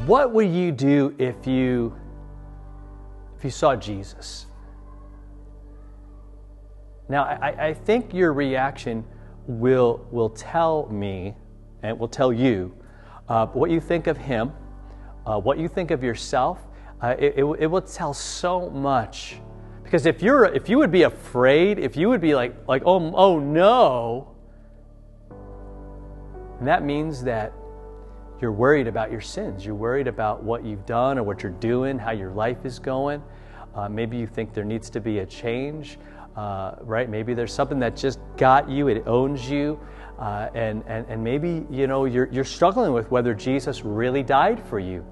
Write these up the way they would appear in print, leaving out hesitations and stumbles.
What would you do if you saw Jesus? Now, I think your reaction will tell me, and will tell you, what you think of him, what you think of yourself. It will tell so much. Because if you would be afraid, if you would be like oh no, and that means that you're worried about your sins. You're worried about what you've done or what you're doing, how your life is going. Maybe you think there needs to be a change, right? Maybe there's something that just got you, it owns you, and maybe you're struggling with whether Jesus really died for you.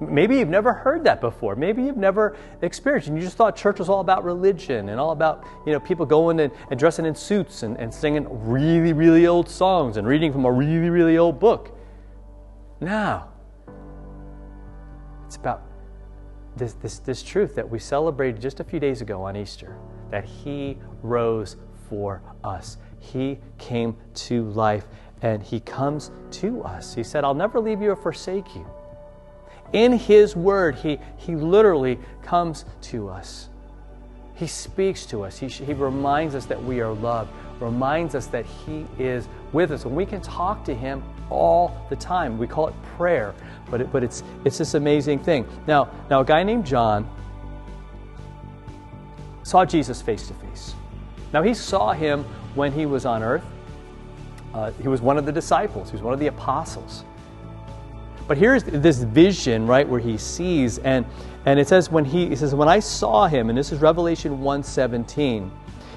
Maybe you've never heard that before. Maybe you've never experienced it. And you just thought church was all about religion and all about people going and dressing in suits and singing really, really old songs and reading from a really, really old book. No. It's about this truth that we celebrated just a few days ago on Easter, that he rose for us. He came to life and he comes to us. He said, I'll never leave you or forsake you. In his word, he literally comes to us. He speaks to us. He reminds us that we are loved, reminds us that he is with us. And we can talk to him all the time. We call it prayer, but it's this amazing thing. Now a guy named John saw Jesus face to face. Now he saw him when he was on earth. He was one of the disciples. He was one of the apostles. But here's this vision, right, where he sees, and it says when I saw him, and this is Revelation 1:17.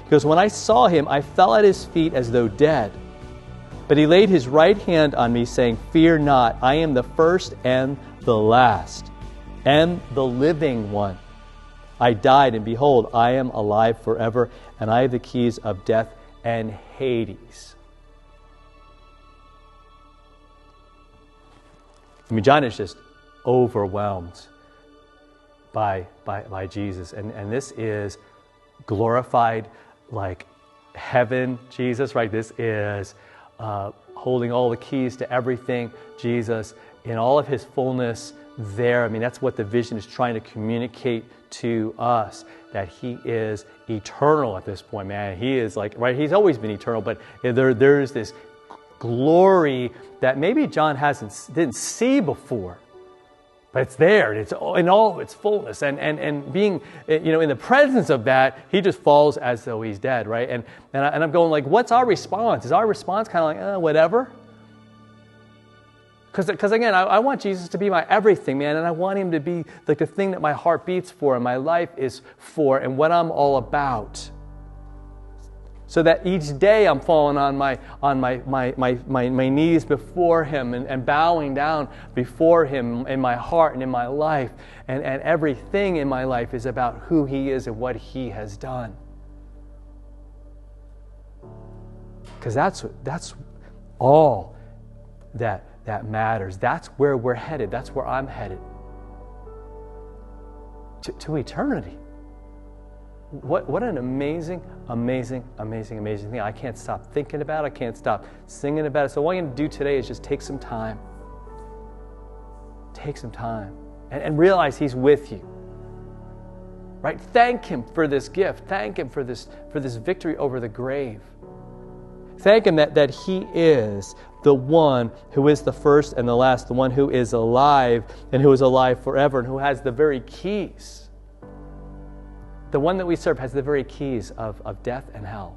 He goes, when I saw him, I fell at his feet as though dead. But he laid his right hand on me, saying, fear not, I am the first and the last, and the living one. I died, and behold, I am alive forever, and I have the keys of death and Hades. I mean, John is just overwhelmed by Jesus. And this is glorified, like heaven Jesus, right? This is holding all the keys to everything, Jesus, in all of his fullness there. I mean, that's what the vision is trying to communicate to us, that he is eternal at this point, man. He is like, right, he's always been eternal, but there's this glory that maybe John didn't see before, but it's there, and it's in all of its fullness, and being in the presence of that, he just falls as though he's dead, right? And I'm going like, what's our response? Is our response kind of like whatever? Because again, I want Jesus to be my everything, man, and I want him to be like the thing that my heart beats for and my life is for and what I'm all about. So that each day I'm falling on my knees before him and bowing down before him in my heart and in my life. And everything in my life is about who he is and what he has done. Because that's all that matters. That's where we're headed. That's where I'm headed. To eternity. What an amazing thing. I can't stop thinking about it. I can't stop singing about it. So what I'm going to do today is just take some time. Take some time. And realize he's with you. Right? Thank him for this gift. Thank him for this victory over the grave. Thank him that he is the one who is the first and the last, the one who is alive and who is alive forever and who has the very keys. The one that we serve has the very keys of death and hell.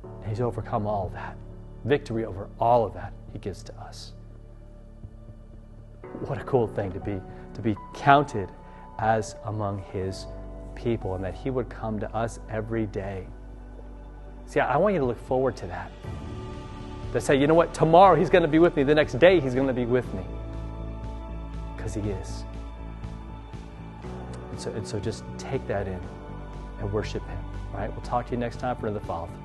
And he's overcome all that. Victory over all of that he gives to us. What a cool thing to be counted as among his people, and that he would come to us every day. See, I want you to look forward to that. To say, you know what, tomorrow he's going to be with me. The next day he's going to be with me. Because he is. And so just take that in and worship him. All right, we'll talk to you next time for another follow-through.